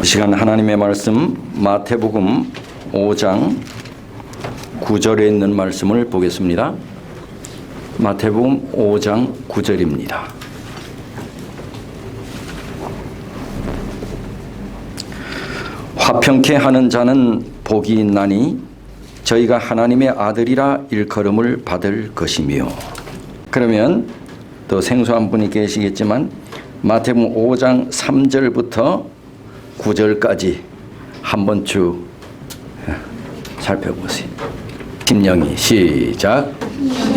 시간 하나님의 말씀 마태복음 5장 9절에 있는 말씀을 보겠습니다. 마태복음 5장 9절입니다. 화평케 하는 자는 복이 있나니 저희가 하나님의 아들이라 일컬음을 받을 것이며. 그러면 또 생소한 분이 계시겠지만 마태복음 5장 3절부터 9절까지 한번 쭉 살펴보세요. 김영희 시작.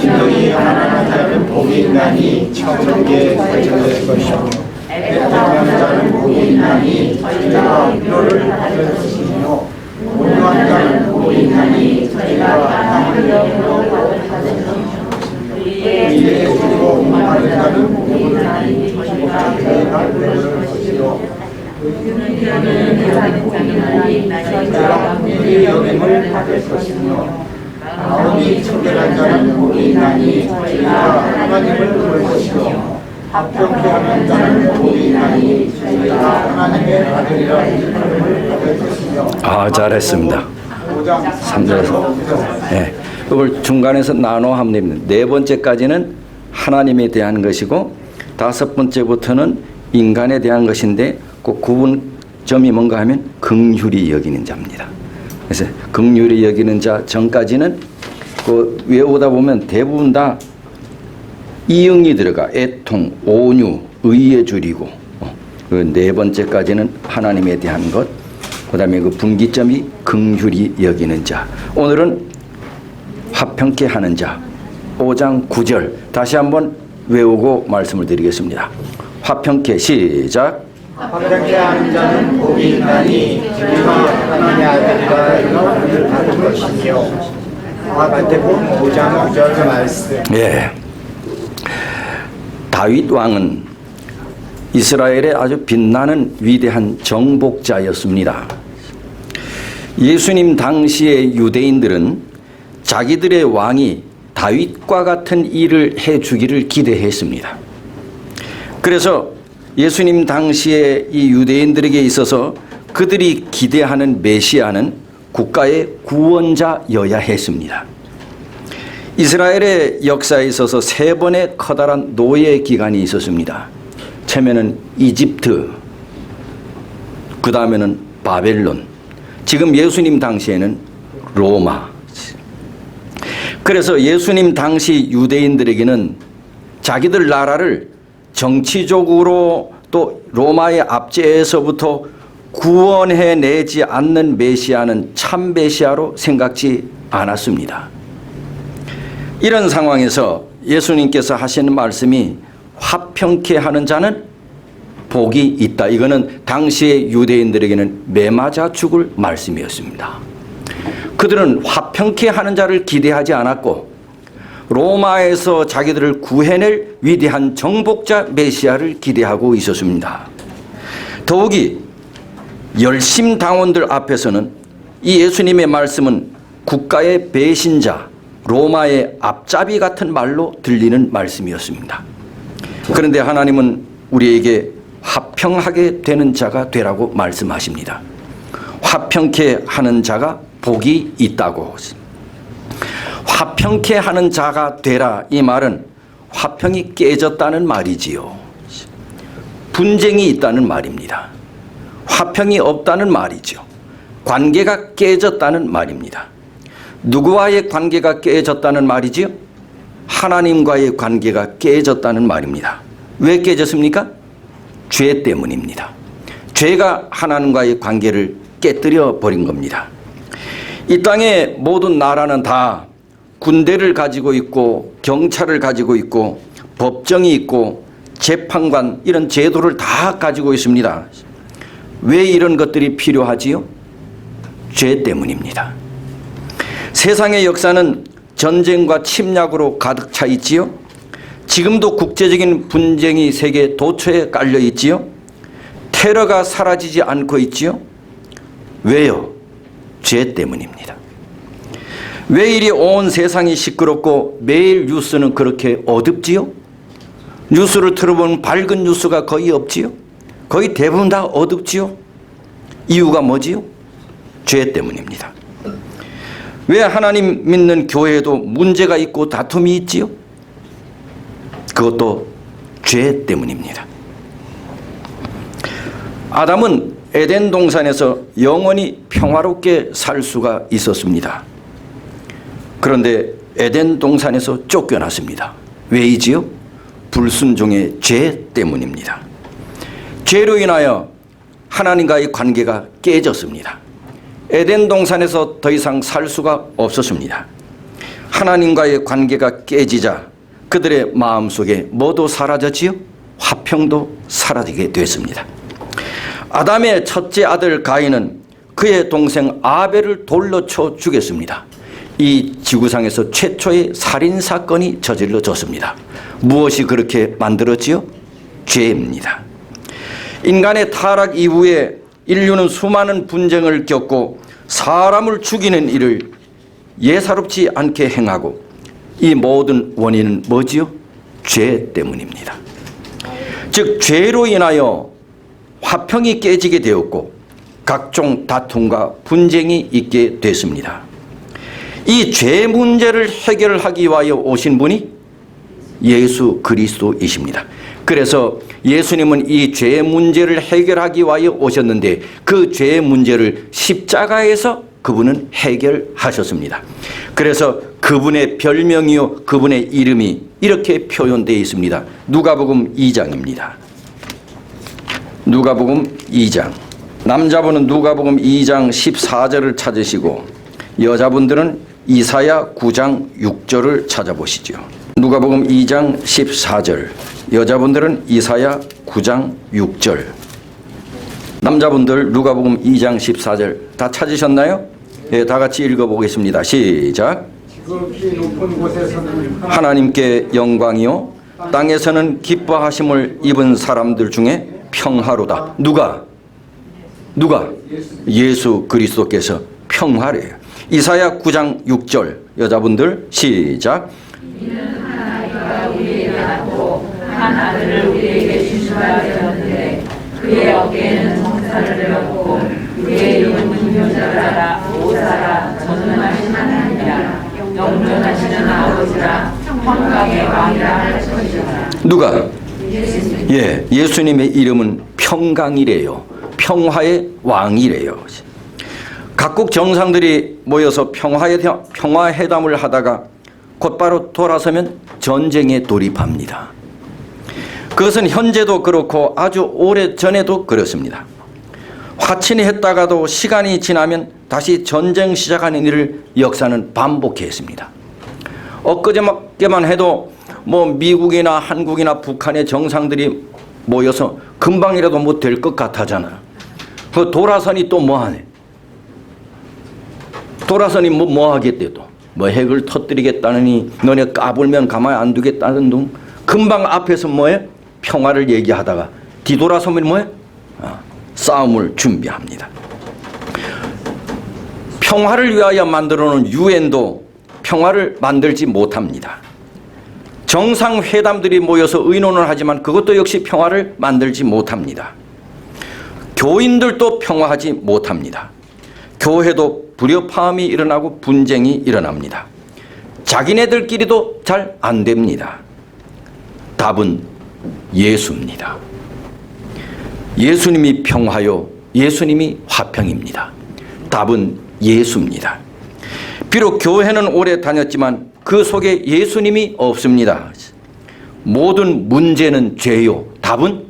심령이 가난한 자는 복이 있나니 천국에 거처될 것이며 애통하는 자는 복이 있나니 저희가 위로를 받을 것이며 온유한 자는 복이 있나니 저희가 하나님의 영으로 받을 것이며 의에 주로 오만한 자는 복이 있나니 저희가 그를 받을 것이며 그는 대상이 복이 저희가 긍휼히 여김을 받을 것이며 마음이 청결한 자는 복이 있나니 저희가 하나님을 볼 것이며 합평케 하는 자는 복이 있나니 저희가 하나님의 아들이라 일컬음을 받을 것이며. 잘했습니다. 3절에서 이걸 중간에서 나눠 하면 됩니다. 네 번째까지는 하나님에 대한 것이고 다섯 번째부터는 인간에 대한 것인데 그 구분점이 뭔가 하면 긍휼히 여기는 자입니다. 그래서 긍휼히 여기는 자 전까지는 그 외우다 보면 대부분 다 이응이 들어가 애통, 온유, 의에 줄이고 그 네 번째까지는 하나님에 대한 것, 그 다음에 그 분기점이 긍휼히 여기는 자. 오늘은 화평케 하는 자 5장 9절 다시 한번 외우고 말씀을 드리겠습니다. 화평케 시작. 화평케 하는 자는 복이 있나니 저희가 하나님의 아들이라 일컬음을 받을 것이며. 마태복음 5장 9절 말씀. 다윗 왕은 이스라엘의 아주 빛나는 위대한 정복자였습니다. 예수님 당시의 유대인들은 자기들의 왕이 다윗과 같은 일을 해주기를 기대했습니다. 그래서 예수님 당시에 이 유대인들에게 있어서 그들이 기대하는 메시아는 국가의 구원자여야 했습니다. 이스라엘의 역사에 있어서 세 번의 커다란 노예 기간이 있었습니다. 처음에는 이집트, 그 다음에는 바벨론, 지금 예수님 당시에는 로마. 그래서 예수님 당시 유대인들에게는 자기들 나라를 정치적으로 또 로마의 압제에서부터 구원해내지 않는 메시아는 참 메시아로 생각지 않았습니다. 이런 상황에서 예수님께서 하시는 말씀이 화평케 하는 자는 복이 있다. 이거는 당시의 유대인들에게는 매맞아 죽을 말씀이었습니다. 그들은 화평케 하는 자를 기대하지 않았고 로마에서 자기들을 구해낼 위대한 정복자 메시아를 기대하고 있었습니다. 더욱이 열심당원들 앞에서는 이 예수님의 말씀은 국가의 배신자, 로마의 앞잡이 같은 말로 들리는 말씀이었습니다. 그런데 하나님은 우리에게 화평하게 되는 자가 되라고 말씀하십니다. 화평케 하는 자가 복이 있다고. 화평케 하는 자가 되라, 이 말은 화평이 깨졌다는 말이지요. 분쟁이 있다는 말입니다. 화평이 없다는 말이죠. 관계가 깨졌다는 말입니다. 누구와의 관계가 깨졌다는 말이지요? 하나님과의 관계가 깨졌다는 말입니다. 왜 깨졌습니까? 죄 때문입니다. 죄가 하나님과의 관계를 깨뜨려 버린 겁니다. 이 땅의 모든 나라는 다 군대를 가지고 있고 경찰을 가지고 있고 법정이 있고 재판관, 이런 제도를 다 가지고 있습니다. 왜 이런 것들이 필요하지요? 죄 때문입니다. 세상의 역사는 전쟁과 침략으로 가득 차 있지요. 지금도 국제적인 분쟁이 세계 도처에 깔려 있지요. 테러가 사라지지 않고 있지요. 왜요? 죄 때문입니다. 왜 이리 온 세상이 시끄럽고 매일 뉴스는 그렇게 어둡지요? 뉴스를 틀어보면 밝은 뉴스가 거의 없지요. 거의 대부분 다 어둡지요. 이유가 뭐지요? 죄 때문입니다. 왜 하나님 믿는 교회에도 문제가 있고 다툼이 있지요? 그것도 죄 때문입니다. 아담은 에덴 동산에서 영원히 평화롭게 살 수가 있었습니다. 그런데 에덴 동산에서 쫓겨났습니다. 왜이지요? 불순종의 죄 때문입니다. 죄로 인하여 하나님과의 관계가 깨졌습니다. 에덴 동산에서 더 이상 살 수가 없었습니다. 하나님과의 관계가 깨지자 그들의 마음속에 뭐도 사라졌지요? 화평도 사라지게 됐습니다. 아담의 첫째 아들 가인은 그의 동생 아벨을 돌로 쳐 죽였습니다. 이 지구상에서 최초의 살인사건이 저질러졌습니다. 무엇이 그렇게 만들었지요? 죄입니다. 인간의 타락 이후에 인류는 수많은 분쟁을 겪고 사람을 죽이는 일을 예사롭지 않게 행하고 이 모든 원인은 뭐지요? 죄 때문입니다. 즉 죄로 인하여 화평이 깨지게 되었고 각종 다툼과 분쟁이 있게 됐습니다. 이 죄 문제를 해결하기 위하여 오신 분이 예수 그리스도이십니다. 그래서 예수님은 이 죄 문제를 해결하기 위하여 오셨는데 그 죄 문제를 십자가에서 그분은 해결하셨습니다. 그래서 그분의 별명이요 그분의 이름이 이렇게 표현되어 있습니다. 누가복음 2장입니다. 누가복음 2장. 남자분은 누가복음 2장 14절을 찾으시고 여자분들은 이사야 9장 6절을 찾아보시죠. 누가복음 2장 14절, 여자분들은 이사야 9장 6절. 남자분들 누가복음 2장 14절 다 찾으셨나요? 네, 다 같이 읽어보겠습니다. 시작. 지극히 높은 곳에서는 하나님께 영광이요 땅에서는 기뻐하심을 입은 사람들 중에 평화로다. 누가? 예수 그리스도께서 평화래요. 이사야 9장 6절 여자분들 시작. 이는 하나님과 우리에게 낳고 한 아들을 우리에게 주시라 하였는데 그의 어깨에는 정사를 메었고 그의 이름은 기묘자라 오사라 전능하신 하나님이라 영존하시는 아버지라 평강의 왕이라 할 것이라. 누가? 예수님의 이름은 평강이래요. 평화의 왕이래요. 각국 정상들이 모여서 평화회담을 하다가 곧바로 돌아서면 전쟁에 돌입합니다. 그것은 현재도 그렇고 아주 오래전에도 그렇습니다. 화친이 했다가도 시간이 지나면 다시 전쟁 시작하는 일을 역사는 반복했습니다. 엊그저께만 해도 미국이나 한국이나 북한의 정상들이 모여서 금방이라도 될 것 같아잖아. 그 돌아서니 또 뭐하네? 돌아서니 뭐 하겠대 또? 핵을 터뜨리겠다느니 너네 까불면 가만히 안 두겠다는 둥. 금방 앞에서 평화를 얘기하다가 뒤돌아서면 싸움을 준비합니다. 평화를 위하여 만들어놓은 유엔도 평화를 만들지 못합니다. 정상회담들이 모여서 의논을 하지만 그것도 역시 평화를 만들지 못합니다. 교인들도 평화하지 못합니다. 교회도 불협화음이 일어나고 분쟁이 일어납니다. 자기네들끼리도 잘 안 됩니다. 답은 예수입니다. 예수님이 평화요, 예수님이 화평입니다. 답은 예수입니다. 비록 교회는 오래 다녔지만 그 속에 예수님이 없습니다. 모든 문제는 죄요, 답은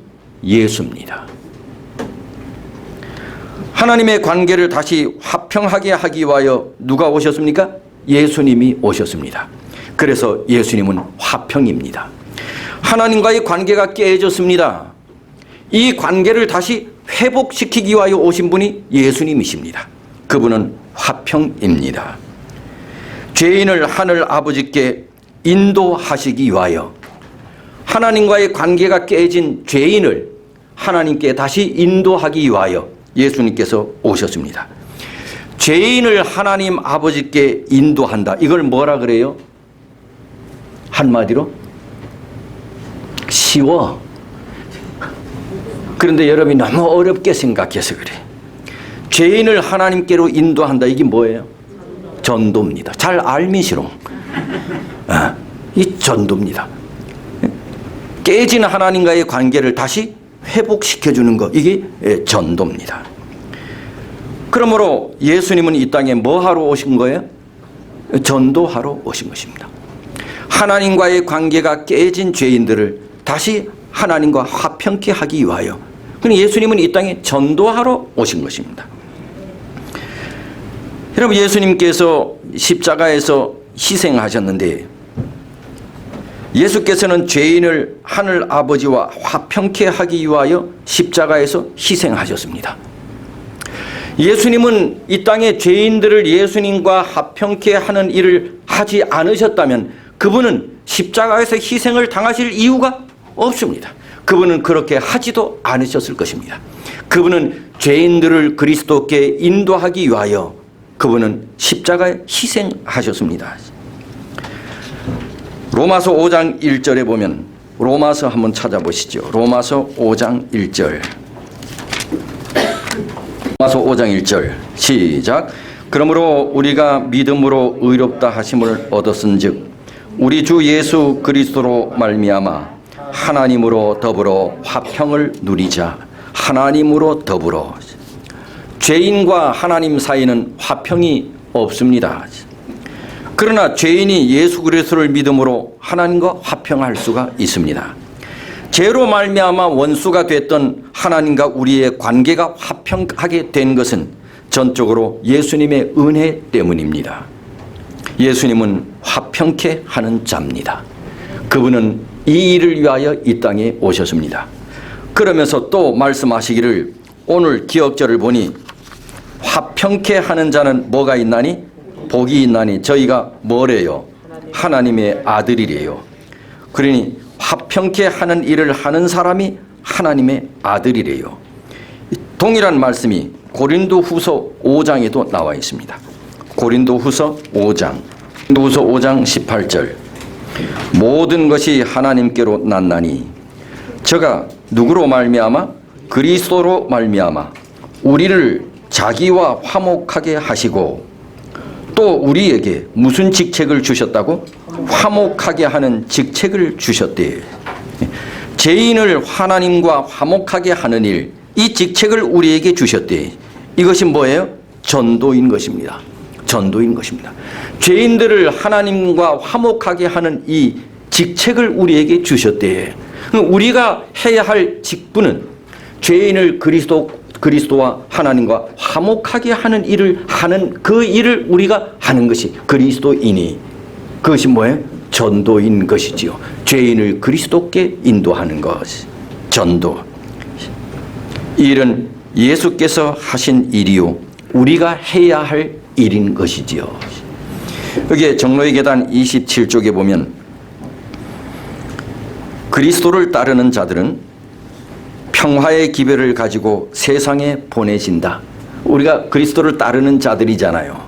예수입니다. 하나님의 관계를 다시 화평하게 하기 위하여 누가 오셨습니까? 예수님이 오셨습니다. 그래서 예수님은 화평입니다. 하나님과의 관계가 깨졌습니다. 이 관계를 다시 회복시키기 위하여 오신 분이 예수님이십니다. 그분은 화평입니다. 죄인을 하늘 아버지께 인도하시기 위하여 하나님과의 관계가 깨진 죄인을 하나님께 다시 인도하기 위하여 예수님께서 오셨습니다. 죄인을 하나님 아버지께 인도한다. 이걸 뭐라 그래요? 한마디로 쉬워. 그런데 여러분이 너무 어렵게 생각해서 그래. 죄인을 하나님께로 인도한다. 이게 뭐예요? 전도입니다. 잘 알미시롱. 이 전도입니다. 깨진 하나님과의 관계를 다시 회복시켜주는 것, 이게 전도입니다. 그러므로 예수님은 이 땅에 뭐 하러 오신 거예요? 전도하러 오신 것입니다. 하나님과의 관계가 깨진 죄인들을 다시 하나님과 화평케 하기 위하여, 예수님은 이 땅에 전도하러 오신 것입니다. 여러분, 예수님께서 십자가에서 희생하셨는데, 예수께서는 죄인을 하늘 아버지와 화평케 하기 위하여 십자가에서 희생하셨습니다. 예수님은 이 땅에 죄인들을 예수님과 화평케 하는 일을 하지 않으셨다면 그분은 십자가에서 희생을 당하실 이유가 없습니다. 그분은 그렇게 하지도 않으셨을 것입니다. 그분은 죄인들을 그리스도께 인도하기 위하여 그분은 십자가에 희생하셨습니다. 로마서 5장 1절에 보면, 로마서 한번 찾아보시죠. 로마서 5장 1절. 로마서 5장 1절 시작. 그러므로 우리가 믿음으로 의롭다 하심을 얻었은즉 우리 주 예수 그리스도로 말미암아 하나님으로 더불어 화평을 누리자. 하나님으로 더불어. 죄인과 하나님 사이는 화평이 없습니다. 그러나 죄인이 예수 그리스도를 믿음으로 하나님과 화평할 수가 있습니다. 죄로 말미암아 원수가 됐던 하나님과 우리의 관계가 화평하게 된 것은 전적으로 예수님의 은혜 때문입니다. 예수님은 화평케 하는 자입니다. 그분은 이 일을 위하여 이 땅에 오셨습니다. 그러면서 또 말씀하시기를, 오늘 기억절을 보니 화평케 하는 자는 뭐가 있나니? 복이 있나니 저희가 뭐래요? 하나님의 아들이래요. 그러니 화평케 하는 일을 하는 사람이 하나님의 아들이래요. 동일한 말씀이 고린도후서 5장에도 나와 있습니다. 고린도후서 5장 18절. 모든 것이 하나님께로 났나니 저가 누구로 말미암아? 그리스도로 말미암아 우리를 자기와 화목하게 하시고, 또 우리에게 무슨 직책을 주셨다고? 화목하게 하는 직책을 주셨대. 죄인을 하나님과 화목하게 하는 일, 이 직책을 우리에게 주셨대. 이것이 뭐예요? 전도인 것입니다. 전도인 것입니다. 죄인들을 하나님과 화목하게 하는 이 직책을 우리에게 주셨대. 우리가 해야 할 직분은 죄인을 그리스도와 하나님과 화목하게 하는 일을 하는, 그 일을 우리가 하는 것이 그리스도인이, 그것이 뭐예요? 전도인 것이지요. 죄인을 그리스도께 인도하는 것, 전도. 이 일은 예수께서 하신 일이요 우리가 해야 할 일인 것이지요. 여기 정로의 계단 27쪽에 보면, 그리스도를 따르는 자들은 평화의 기별을 가지고 세상에 보내진다. 우리가 그리스도를 따르는 자들이잖아요.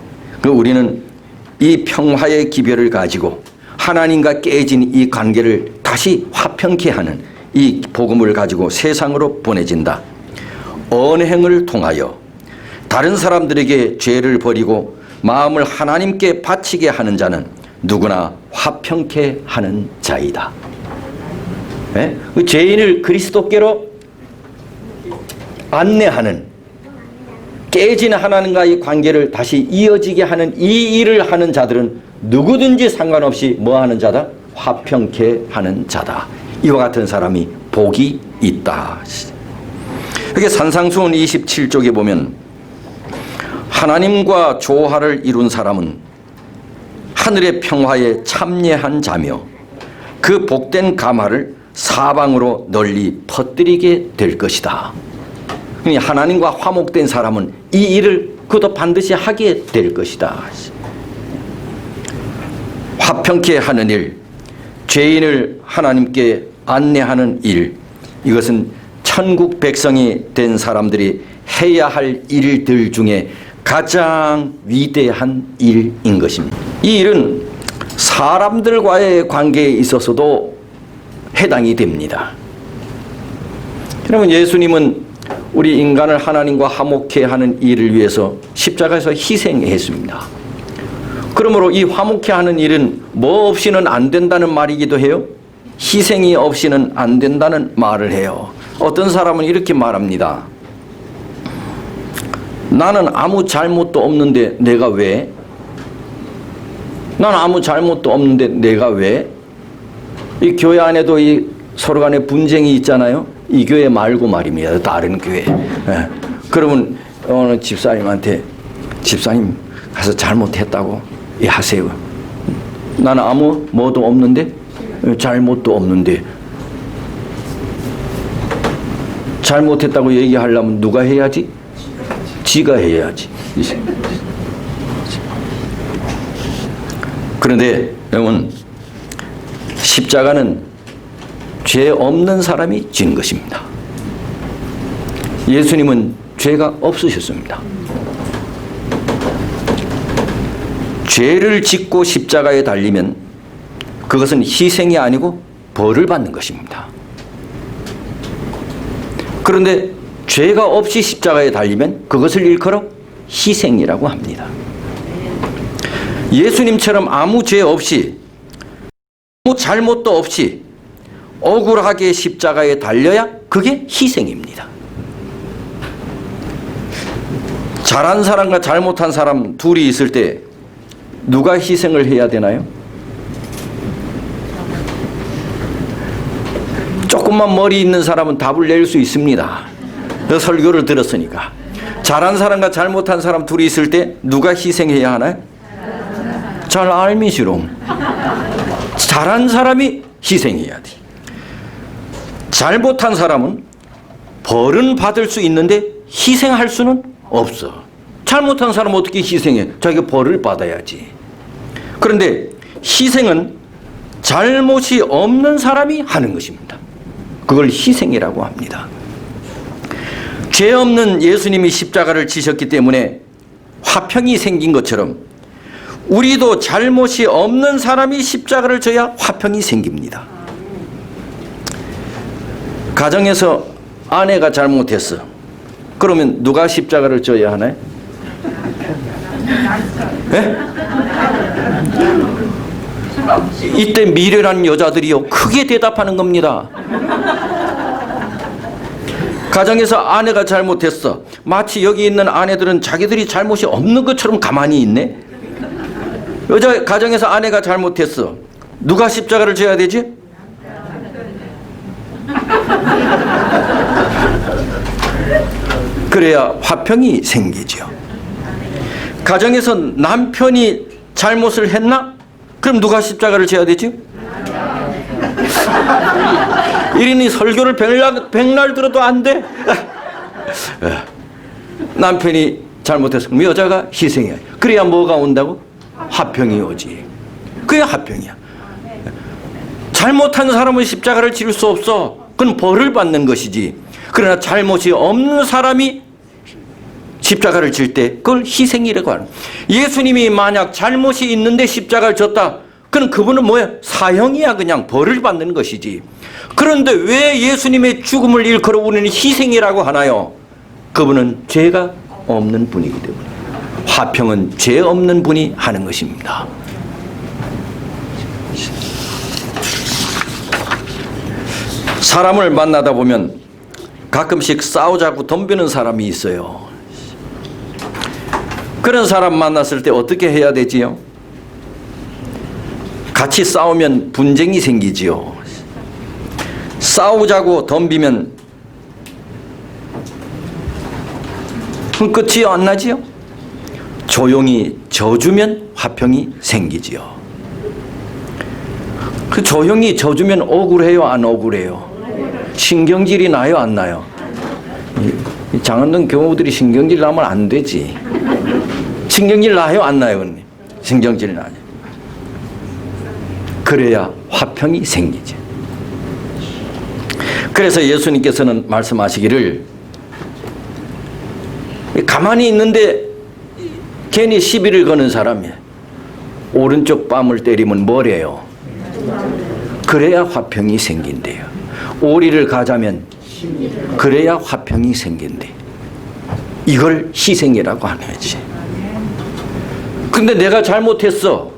우리는 이 평화의 기별을 가지고 하나님과 깨진 이 관계를 다시 화평케 하는 이 복음을 가지고 세상으로 보내진다. 언행을 통하여 다른 사람들에게 죄를 버리고 마음을 하나님께 바치게 하는 자는 누구나 화평케 하는 자이다. 네? 죄인을 그리스도께로 안내하는, 깨진 하나님과의 관계를 다시 이어지게 하는 이 일을 하는 자들은 누구든지 상관없이 뭐 하는 자다? 화평케 하는 자다. 이와 같은 사람이 복이 있다. 여기 산상수훈 27쪽에 보면, 하나님과 조화를 이룬 사람은 하늘의 평화에 참여한 자며 그 복된 감화를 사방으로 널리 퍼뜨리게 될 것이다. 하나님과 화목된 사람은 이 일을 그도 반드시 하게 될 것이다. 화평케 하는 일, 죄인을 하나님께 안내하는 일, 이것은 천국 백성이 된 사람들이 해야 할 일들 중에 가장 위대한 일인 것입니다. 이 일은 사람들과의 관계에 있어서도 해당이 됩니다. 여러분, 예수님은 우리 인간을 하나님과 화목케 하는 일을 위해서 십자가에서 희생했습니다. 그러므로 이 화목케 하는 일은 뭐 없이는 안 된다는 말이기도 해요. 희생이 없이는 안 된다는 말을 해요. 어떤 사람은 이렇게 말합니다. 나는 아무 잘못도 없는데 내가 왜? 나는 아무 잘못도 없는데 내가 왜? 이 교회 안에도 이 서로 간에 분쟁이 있잖아요. 이 교회 말고 말입니다. 다른 교회. 예. 그러면 어느 집사님한테 집사님 가서 잘못했다고 하세요. 나는 아무 뭐도 없는데 잘못도 없는데 잘못했다고 얘기하려면 누가 해야지? 지가 해야지. 그런데 여러분 십자가는 죄 없는 사람이 진 것입니다. 예수님은 죄가 없으셨습니다. 죄를 짓고 십자가에 달리면 그것은 희생이 아니고 벌을 받는 것입니다. 그런데 죄가 없이 십자가에 달리면 그것을 일컬어 희생이라고 합니다. 예수님처럼 아무 죄 없이 아무 잘못도 없이 억울하게 십자가에 달려야 그게 희생입니다. 잘한 사람과 잘못한 사람 둘이 있을 때 누가 희생을 해야 되나요? 조금만 머리 있는 사람은 답을 낼 수 있습니다. 그 설교를 들었으니까. 잘한 사람과 잘못한 사람 둘이 있을 때 누가 희생해야 하나요? 잘 알미시롱. 잘한 사람이 희생해야 돼. 잘못한 사람은 벌은 받을 수 있는데 희생할 수는 없어. 잘못한 사람은 어떻게 희생해? 자기가 벌을 받아야지. 그런데 희생은 잘못이 없는 사람이 하는 것입니다. 그걸 희생이라고 합니다. 죄 없는 예수님이 십자가를 지셨기 때문에 화평이 생긴 것처럼 우리도 잘못이 없는 사람이 십자가를 져야 화평이 생깁니다. 가정에서 아내가 잘못했어. 그러면 누가 십자가를 져야 하나요? 네? 이때 미련한 여자들이요 크게 대답하는 겁니다. 가정에서 아내가 잘못했어. 마치 여기 있는 아내들은 자기들이 잘못이 없는 것처럼 가만히 있네. 여자 가정에서 아내가 잘못했어. 누가 십자가를 져야 되지? 그래야 화평이 생기죠. 가정에서 남편이 잘못을 했나? 그럼 누가 십자가를 져야 되지? 이러니 설교를 백날 들어도 안 돼. 남편이 잘못했어. 그럼 여자가 희생해야. 그래야 뭐가 온다고? 화평이 오지. 그게 화평이야. 잘못한 사람은 십자가를 질 수 없어. 그건 벌을 받는 것이지. 그러나 잘못이 없는 사람이 십자가를 질 때 그걸 희생이라고 하는. 예수님이 만약 잘못이 있는데 십자가를 졌다. 그럼 그분은 뭐야? 사형이야. 그냥 벌을 받는 것이지. 그런데 왜 예수님의 죽음을 일컬어 우리는 희생이라고 하나요? 그분은 죄가 없는 분이기 때문에. 화평은 죄 없는 분이 하는 것입니다. 사람을 만나다 보면 가끔씩 싸우자고 덤비는 사람이 있어요. 그런 사람 만났을 때 어떻게 해야 되지요? 같이 싸우면 분쟁이 생기지요. 싸우자고 덤비면 끝이 안 나지요. 조용히 져주면 화평이 생기지요. 그 조용히 져주면 억울해요, 안 억울해요? 신경질이 나요, 안 나요? 이 장안동 교우들이 신경질 나면 안 되지. 신경질 나요, 안 나요? 신경질 나요. 그래야 화평이 생기죠. 그래서 예수님께서는 말씀하시기를 가만히 있는데 괜히 시비를 거는 사람이 오른쪽 뺨을 때리면 뭐래요? 그래야 화평이 생긴대요. 오리를 가자면 그래야 화평이 생긴대. 이걸 희생이라고 하는 거지. 근데 내가 잘못했어.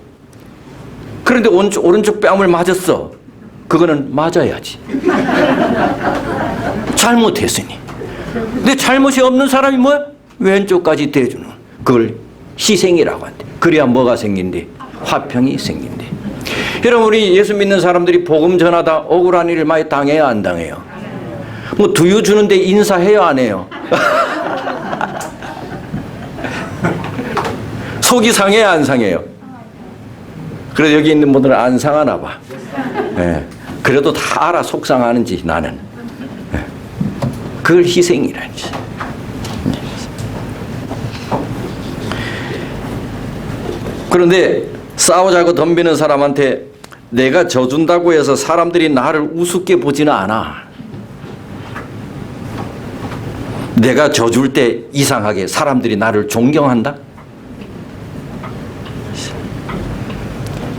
그런데 오른쪽 뺨을 맞았어. 그거는 맞아야지. 잘못했으니. 근데 잘못이 없는 사람이 뭐야? 왼쪽까지 대주는. 그걸 희생이라고 한대. 그래야 뭐가 생긴대? 화평이 생긴대. 여러분, 우리 예수 믿는 사람들이 복음 전하다 억울한 일을 많이 당해요, 안 당해요? 뭐 두유 주는데 인사해요, 안 해요? 속이 상해요, 안 상해요? 그래도 여기 있는 분들은 안 상하나 봐. 예. 그래도 다 알아, 속상하는지 나는. 예. 그걸 희생이라는지. 그런데 싸우자고 덤비는 사람한테 내가 져준다고 해서 사람들이 나를 우습게 보지는 않아. 내가 져줄 때 이상하게 사람들이 나를 존경한다?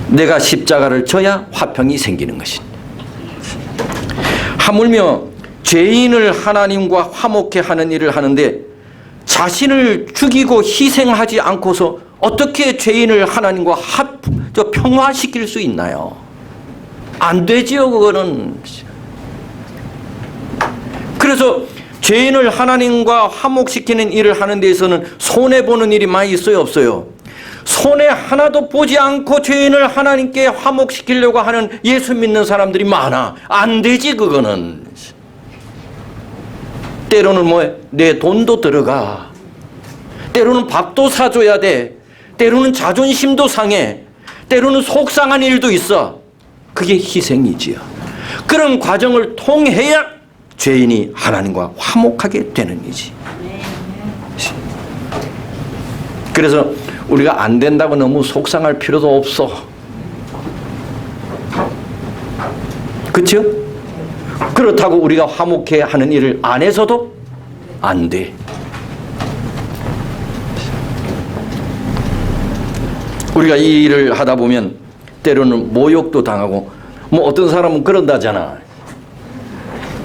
내가 십자가를 져야 화평이 생기는 것이다. 하물며 죄인을 하나님과 화목케 하는 일을 하는데 자신을 죽이고 희생하지 않고서 어떻게 죄인을 하나님과 평화시킬 수 있나요? 안 되지요, 그거는. 그래서 죄인을 하나님과 화목시키는 일을 하는 데에서는 손해보는 일이 많이 있어요, 없어요? 손해 하나도 보지 않고 죄인을 하나님께 화목시키려고 하는 예수 믿는 사람들이 많아. 안 되지, 그거는. 때로는 내 돈도 들어가. 때로는 밥도 사줘야 돼. 때로는 자존심도 상해. 때로는 속상한 일도 있어. 그게 희생이지요. 그런 과정을 통해야 죄인이 하나님과 화목하게 되는 이지. 그래서 우리가 안 된다고 너무 속상할 필요도 없어. 그렇죠? 그렇다고 우리가 화목해 하는 일을 안 해서도 안 돼. 우리가 이 일을 하다 보면 때로는 모욕도 당하고, 뭐 어떤 사람은 그런다잖아.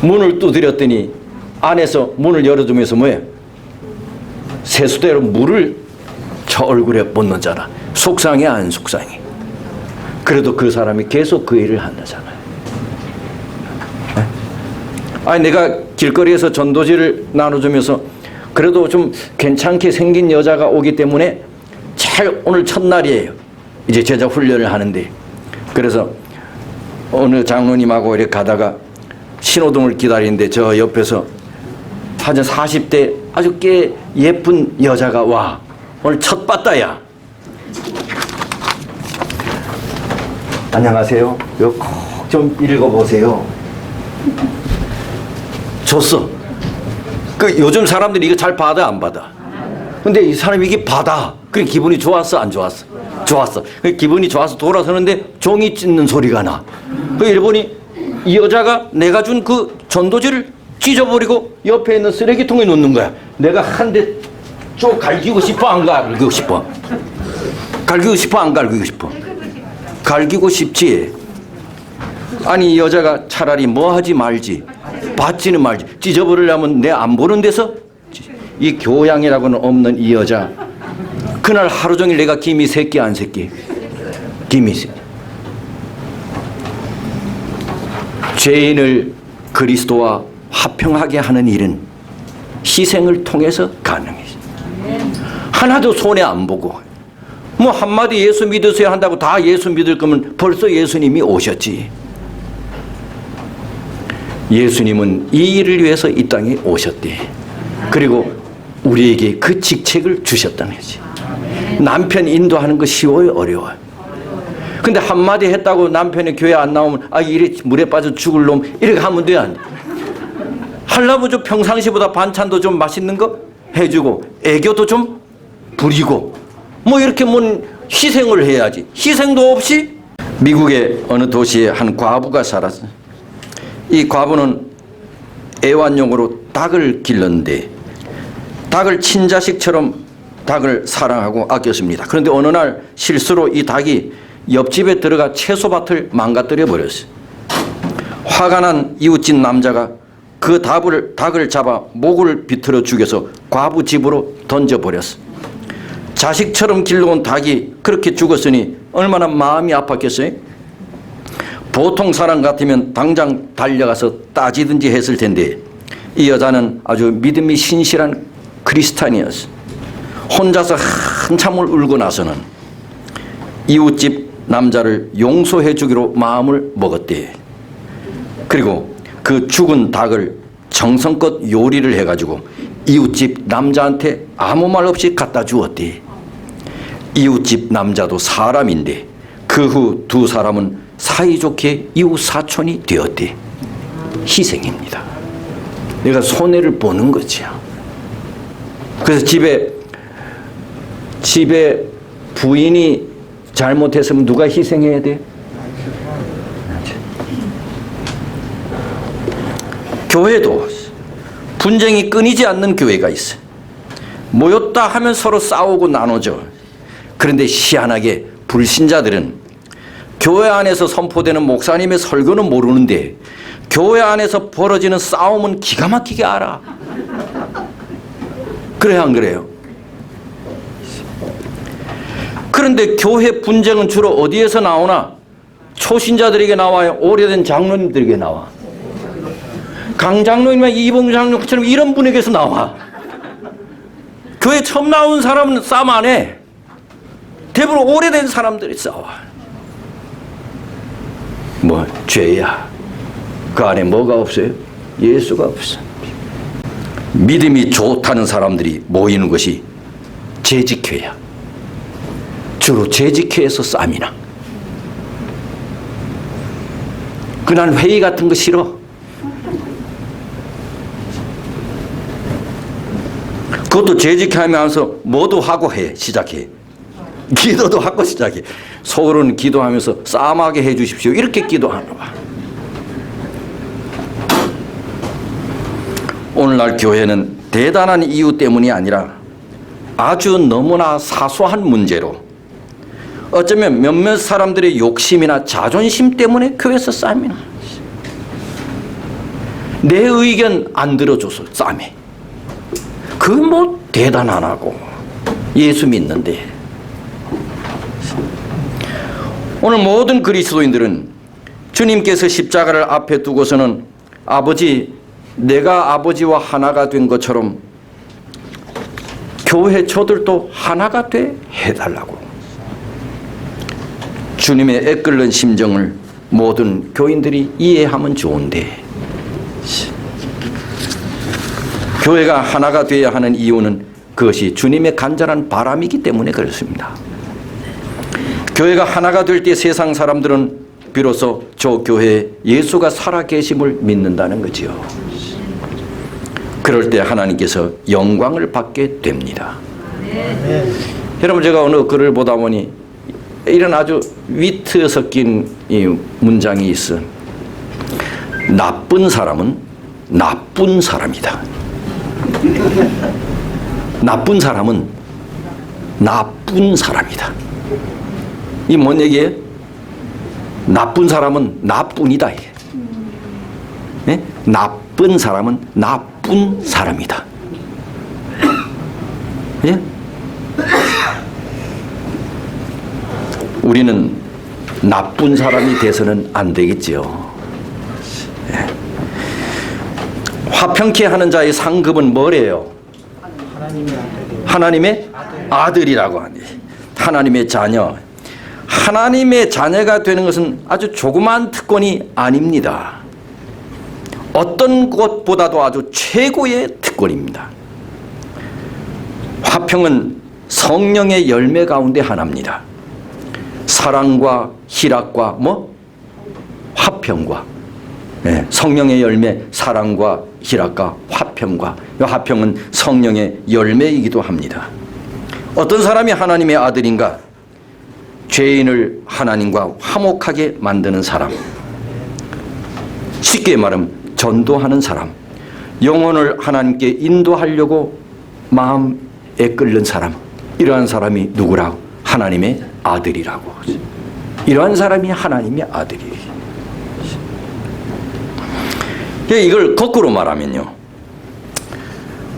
문을 두드렸더니 안에서 문을 열어주면서 뭐예요? 세수대로 물을 저 얼굴에 묻는잖아. 속상해, 안 속상해? 그래도 그 사람이 계속 그 일을 한다잖아요. 네? 아니, 내가 길거리에서 전도지를 나눠주면서 그래도 좀 괜찮게 생긴 여자가 오기 때문에 오늘 첫날이에요. 이제 제자 훈련을 하는데, 그래서 어느 장로님하고 이렇게 가다가 신호등을 기다리는데 저 옆에서 한 40대 아주 꽤 예쁜 여자가 와. 오늘 첫 봤다야. 안녕하세요. 이거 꼭 좀 읽어보세요. 줬어. 요즘 사람들이 이거 잘 받아, 안 받아? 근데 이 사람이 이게 받아. 그래, 기분이 좋았어, 안 좋았어? 좋았어. 기분이 좋아서 돌아서는데 종이 찢는 소리가 나. 일본이 이 여자가 내가 준 그 전도지를 찢어버리고 옆에 있는 쓰레기통에 놓는 거야. 내가 한 대 쭉 갈기고 싶어, 안 갈기고 싶어? 갈기고 싶어, 안 갈기고 싶어? 갈기고 싶지. 아니, 이 여자가 차라리 뭐 하지 말지, 받지는 말지. 찢어버리려면 내 안 보는 데서. 이 교양이라고는 없는 이 여자, 그날 하루 종일 내가 김이 새끼 안 새끼? 김이 새끼. 죄인을 그리스도와 화평하게 하는 일은 희생을 통해서 가능해요. 하나도 손해 안 보고. 뭐 한마디 예수 믿으세요 한다고 다 예수 믿을 거면 벌써 예수님이 오셨지. 예수님은 이 일을 위해서 이 땅에 오셨대. 그리고 우리에게 그 직책을 주셨다는 거지. 남편 인도하는 거 쉬워요, 어려워요? 근데 한마디 했다고 남편이 교회 안 나오면 이래 물에 빠져 죽을 놈, 이렇게 하면 돼, 안 돼? 하려면 좀 평상시보다 반찬도 좀 맛있는 거 해주고 애교도 좀 부리고 뭐 이렇게 희생을 해야지. 희생도 없이 미국의 어느 도시에 한 과부가 살았어요. 이 과부는 애완용으로 닭을 길렀는데 닭을 친자식처럼 닭을 사랑하고 아꼈습니다. 그런데 어느 날 실수로 이 닭이 옆집에 들어가 채소밭을 망가뜨려 버렸어요. 화가 난 이웃집 남자가 그 닭을 잡아 목을 비틀어 죽여서 과부 집으로 던져버렸어. 자식처럼 길러온 닭이 그렇게 죽었으니 얼마나 마음이 아팠겠어요? 보통 사람 같으면 당장 달려가서 따지든지 했을 텐데 이 여자는 아주 믿음이 신실한 크리스찬이었어. 혼자서 한참을 울고 나서는 이웃집 남자를 용서해 주기로 마음을 먹었대. 그리고 그 죽은 닭을 정성껏 요리를 해가지고 이웃집 남자한테 아무 말 없이 갖다 주었대. 이웃집 남자도 사람인데 그 후 두 사람은 사이좋게 이웃 사촌이 되었대. 희생입니다. 내가 손해를 보는 거지요. 그래서 집에 부인이 잘못했으면 누가 희생해야 돼? 교회도 분쟁이 끊이지 않는 교회가 있어. 모였다 하면 서로 싸우고 나눠져. 그런데 희한하게 불신자들은 교회 안에서 선포되는 목사님의 설교는 모르는데 교회 안에서 벌어지는 싸움은 기가 막히게 알아. 그래요, 안 그래요? 그런데 교회 분쟁은 주로 어디에서 나오나? 초신자들에게 나와요? 오래된 장로님들에게 나와? 강장로님이나 이봉 장로처럼 이런 분에게서 나와. 교회 처음 나온 사람은 싸움 안 해. 대부분 오래된 사람들이 싸워. 뭐 죄야. 그 안에 뭐가 없어요? 예수가 없어. 믿음이 좋다는 사람들이 모이는 것이 재직회야. 주로 재직회에서 싸움이 나. 그날 회의 같은 거 싫어. 그것도 재직하면서 뭐도 하고 해. 시작해. 기도도 하고 시작해. 속으로는 기도하면서 싸움하게 해 주십시오. 이렇게 기도하는 거야. 오늘날 교회는 대단한 이유 때문이 아니라 아주 너무나 사소한 문제로 어쩌면 몇몇 사람들의 욕심이나 자존심 때문에 교회에서 싸움이 나. 내 의견 안 들어줘서 싸움해. 그건 뭐 대단하고 예수 믿는데. 오늘 모든 그리스도인들은 주님께서 십자가를 앞에 두고서는 아버지, 내가 아버지와 하나가 된 것처럼 교회 저들도 하나가 돼 해달라고. 주님의 애끓는 심정을 모든 교인들이 이해하면 좋은데 교회가 하나가 되어야 하는 이유는 그것이 주님의 간절한 바람이기 때문에 그렇습니다. 교회가 하나가 될 때 세상 사람들은 비로소 저 교회에 예수가 살아계심을 믿는다는 거지요. 그럴 때 하나님께서 영광을 받게 됩니다. 여러분, 제가 어느 글을 보다 보니 이런 아주 위트 섞인 이 문장이 있어. 나쁜 사람은 나쁜 사람이다. 나쁜 사람은 나쁜 사람이다. 이 뭔 얘기예요? 나쁜 사람은 나뿐이다. 네? 나쁜 사람은 나쁜 사람이다. 예? 우리는 나쁜 사람이 돼서는 안 되겠지요. 예. 화평케 하는 자의 상급은 뭐래요? 하나님의 아들이라고 하니. 하나님의 자녀. 하나님의 자녀가 되는 것은 아주 조그마한 특권이 아닙니다. 어떤 것보다도 아주 최고의 특권입니다. 화평은 성령의 열매 가운데 하나입니다. 사랑과 희락과 화평과 성령의 열매, 사랑과 희락과 화평과, 이 화평은 성령의 열매이기도 합니다. 어떤 사람이 하나님의 아들인가? 죄인을 하나님과 화목하게 만드는 사람, 쉽게 말하면 전도하는 사람, 영혼을 하나님께 인도하려고 마음에 끓는 사람, 이러한 사람이 누구라고? 하나님의 아들이라고. 이러한 사람이 하나님의 아들이에요. 이걸 거꾸로 말하면요,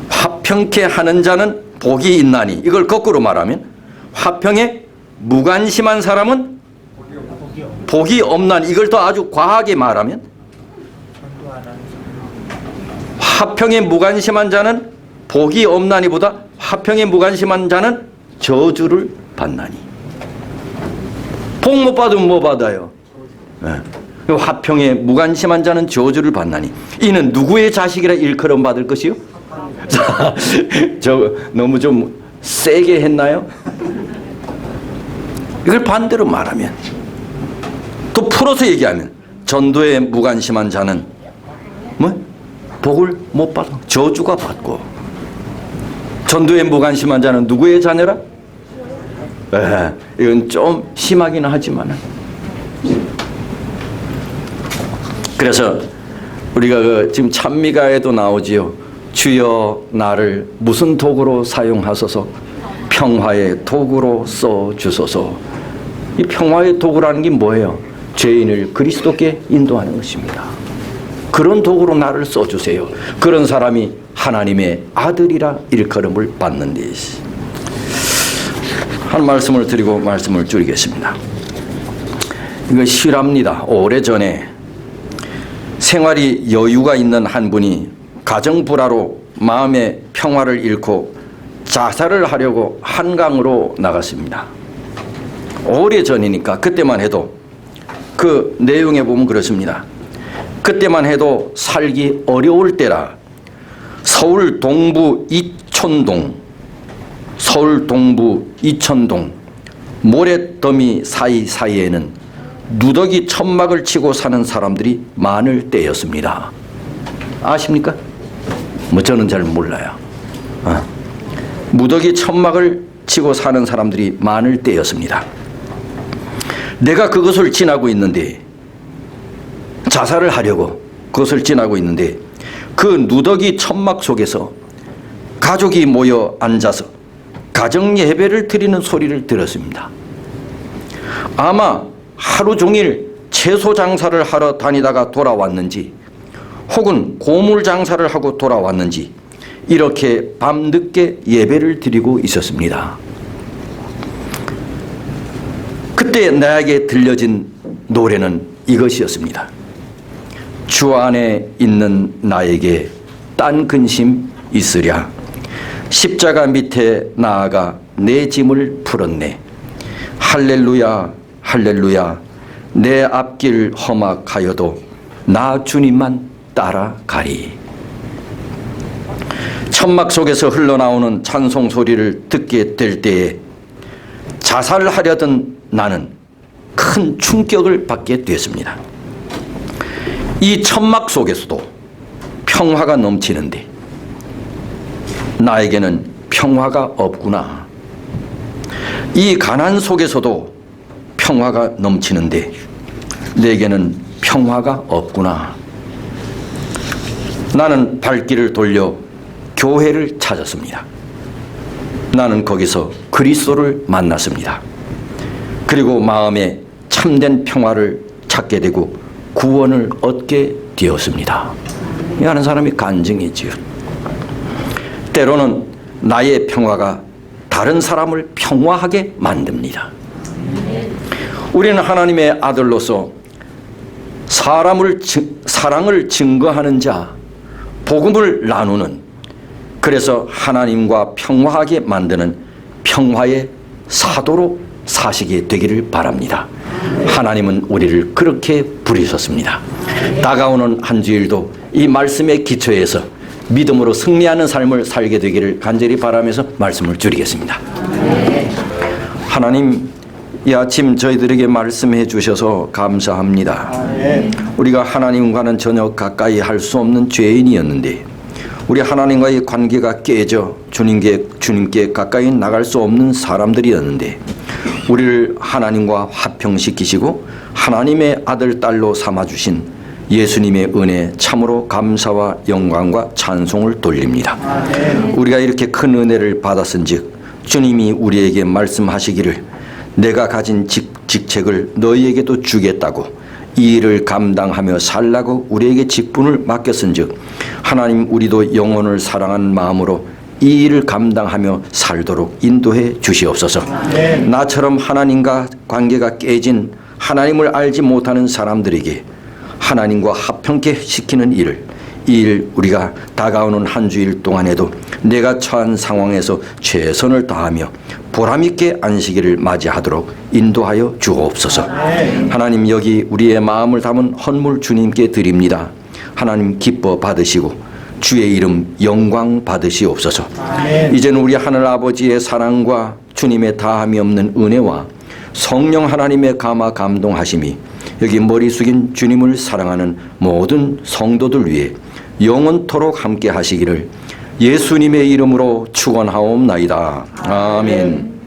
화평케 하는 자는 복이 있나니, 이걸 거꾸로 말하면 화평에 무관심한 사람은 복이 없나니, 이걸 더 아주 과하게 말하면 화평에 무관심한 자는 복이 없나니보다 화평에 무관심한 자는 저주를 받나니. 복 못 받으면 뭐 받아요? 화평에 무관심한 자는 저주를 받나니. 이는 누구의 자식이라 일컬음 받을 것이요? 저 너무 좀 세게 했나요? 이걸 반대로 말하면, 또 풀어서 얘기하면, 전도에 무관심한 자는 뭐? 복을 못 받아. 저주가 받고. 전도에 무관심한 자는 누구의 자녀라? 이건 좀 심하긴 하지만, 그래서 우리가 지금 찬미가에도 나오지요. 주여 나를 무슨 도구로 사용하소서, 평화의 도구로 써주소서. 이 평화의 도구라는 게 뭐예요? 죄인을 그리스도께 인도하는 것입니다. 그런 도구로 나를 써주세요. 그런 사람이 하나님의 아들이라 일컬음을 받는 것이. 한 말씀을 드리고 말씀을 줄이겠습니다. 이거 실합니다. 오래전에 생활이 여유가 있는 한 분이 가정불화로 마음의 평화를 잃고 자살을 하려고 한강으로 나갔습니다. 오래전이니까 그때만 해도 그 내용에 보면 그렇습니다. 그때만 해도 살기 어려울 때라 서울 동부 이천동 모래더미 사이사이에는 누더기 천막을 치고 사는 사람들이 많을 때였습니다. 아십니까? 뭐 저는 잘 몰라요. 무더기 천막을 치고 사는 사람들이 많을 때였습니다. 내가 그것을 지나고 있는데, 자살을 하려고 그것을 지나고 있는데, 그 누더기 천막 속에서 가족이 모여 앉아서 가정 예배를 드리는 소리를 들었습니다. 아마 하루 종일 채소 장사를 하러 다니다가 돌아왔는지, 혹은 고물 장사를 하고 돌아왔는지 이렇게 밤늦게 예배를 드리고 있었습니다. 그때 나에게 들려진 노래는 이것이었습니다. 주 안에 있는 나에게 딴 근심 있으랴. 십자가 밑에 나아가 내 짐을 풀었네. 할렐루야 할렐루야. 내 앞길 험악하여도 나 주님만 따라가리. 천막 속에서 흘러나오는 찬송 소리를 듣게 될 때에 자살하려던 나는 큰 충격을 받게 됐습니다. 이 천막 속에서도 평화가 넘치는데 나에게는 평화가 없구나. 이 가난 속에서도 평화가 넘치는데 내게는 평화가 없구나. 나는 발길을 돌려 교회를 찾았습니다. 나는 거기서 그리스도를 만났습니다. 그리고 마음에 참된 평화를 찾게 되고 구원을 얻게 되었습니다. 이 하는 사람이 간증이지요. 때로는 나의 평화가 다른 사람을 평화하게 만듭니다. 우리는 하나님의 아들로서 사랑을 증거하는 자, 복음을 나누는, 그래서 하나님과 평화하게 만드는 평화의 사도로 사시게 되기를 바랍니다. 하나님은 우리를 그렇게 부르셨습니다. 다가오는 한 주일도 이 말씀의 기초에서 믿음으로 승리하는 삶을 살게 되기를 간절히 바라면서 말씀을 줄이겠습니다. 하나님, 이 아침 저희들에게 말씀해 주셔서 감사합니다. 우리가 하나님과는 전혀 가까이 할 수 없는 죄인이었는데 우리 하나님과의 관계가 깨져 주님께 가까이 나갈 수 없는 사람들이었는데 우리를 하나님과 화평시키시고 하나님의 아들, 딸로 삼아주신 예수님의 은혜 참으로 감사와 영광과 찬송을 돌립니다. 우리가 이렇게 큰 은혜를 받았은즉 주님이 우리에게 말씀하시기를 내가 가진 직책을 너희에게도 주겠다고 이 일을 감당하며 살라고 우리에게 직분을 맡겼은즉 하나님 우리도 영혼을 사랑하는 마음으로 이 일을 감당하며 살도록 인도해 주시옵소서. 나처럼 하나님과 관계가 깨진 하나님을 알지 못하는 사람들에게 하나님과 합평케 시키는 일을 이 일 우리가 다가오는 한 주일 동안에도 내가 처한 상황에서 최선을 다하며 보람있게 안식일을 맞이하도록 인도하여 주옵소서. 하나님 여기 우리의 마음을 담은 헌물 주님께 드립니다. 하나님 기뻐 받으시고 주의 이름 영광 받으시옵소서. 이제는 우리 하늘 아버지의 사랑과 주님의 다함이 없는 은혜와 성령 하나님의 감화 감동하심이 여기 머리 숙인 주님을 사랑하는 모든 성도들 위해 영원토록 함께 하시기를 예수님의 이름으로 축원하옵나이다. 아멘.